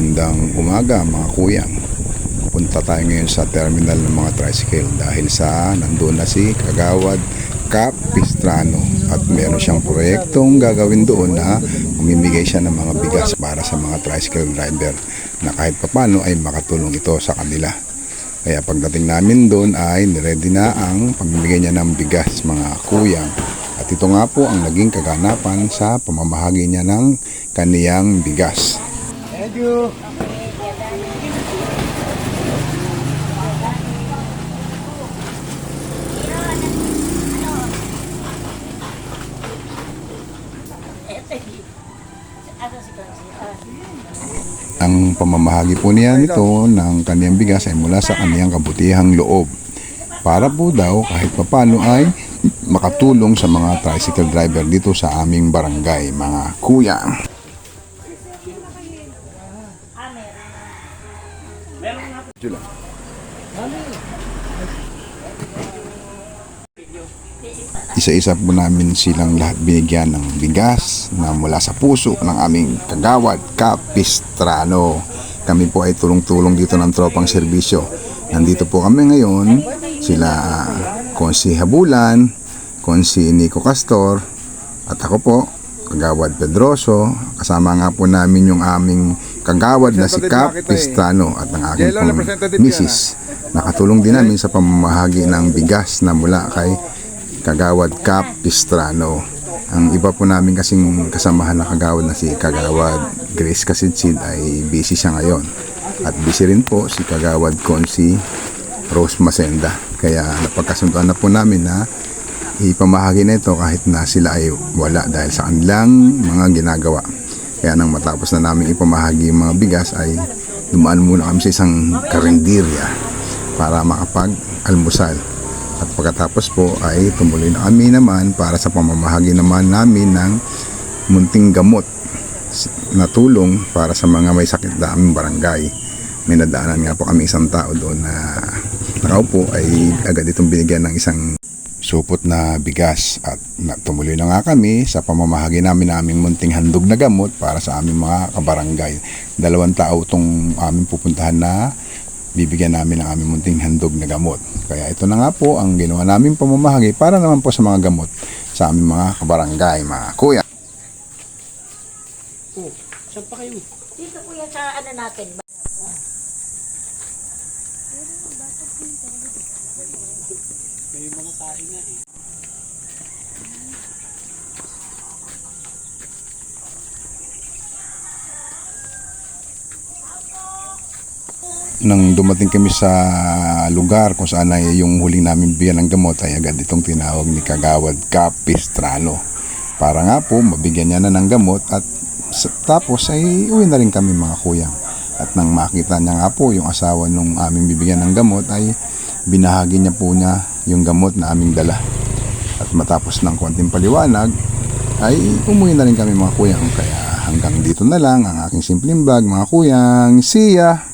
Magandang umaga mga kuyang. Punta tayo ngayon sa terminal ng mga tricycle dahil sa nandoon na si Kagawad Capistrano at meron siyang proyektong gagawin doon na mamimigay siya ng mga bigas para sa mga tricycle driver na kahit papano ay makatulong ito sa kanila. Kaya pagdating namin doon ay niready na ang pamimigay niya ng bigas mga kuyang. At ito nga po ang naging kaganapan sa pamamahagi niya ng kaniyang bigas. Thank you. Ang pamamahagi po niya nito ng kaniyang bigas ay mula sa kaniyang kabutihang loob. Para po daw kahit papano ay makatulong sa mga tricycle driver dito sa aming barangay mga kuya. Isa-isa po namin silang lahat binigyan ng bigas na mula sa puso ng aming Kagawad Capistrano. Kami po ay tulong-tulong dito ng tropang serbisyo. Nandito po kami ngayon, sila Konsi Habulan, Konsi Nico Castor, at ako po, Kagawad Pedroso. Kasama nga po namin yung aming Kagawad na si Capistrano at ang aking pong misis. Nakatulong din namin sa pamamahagi ng bigas na mula kay Kagawad Capistrano. Ang iba po namin kasing kasamahan na kagawad na si Kagawad Grace Kasidsid ay busy siya ngayon. At busy rin po si Kagawad Konsi Rose Masenda. Kaya napagkasunduan na po namin na ipamahagi na ito kahit na sila ay wala dahil sa kanilang mga ginagawa. Kaya nang matapos na namin ipamahagi yung mga bigas ay dumaan muna kami sa isang karinderya para makapag-almusal. At pagkatapos po ay tumuloy na kami naman para sa pamamahagi naman namin ng munting gamot na tulong para sa mga may sakit na aming barangay. May nadaanan nga po kami isang tao doon na nakaupo ay agad itong binigyan ng isang supot na bigas at tumuloy na nga kami sa pamamahagi namin ng aming munting handog na gamot para sa aming mga kabarangay. 2 tao itong aming pupuntahan na bibigyan namin ng aming munting handog na gamot. Kaya ito na nga po ang ginawa namin pamamahagi para naman po sa mga gamot sa aming mga kabarangay, mga kuya. Oh, saan pa kayo? Dito kuya sa ano natin. May mga tahi nga eh. Nang dumating kami sa lugar kung saan ay yung huling namin bigyan ng gamot ay agad itong tinawag ni Kagawad Capistrano para nga po mabigyan niya na ng gamot at tapos ay uwi na rin kami mga kuyang. At nang makita niya nga po yung asawa nung aming bibigyan ng gamot ay binahagi niya po niya yung gamot na aming dala. At matapos ng konting paliwanag ay umuwi na rin kami mga kuyang. Kaya hanggang dito na lang ang aking simpleng vlog mga kuyang. See ya!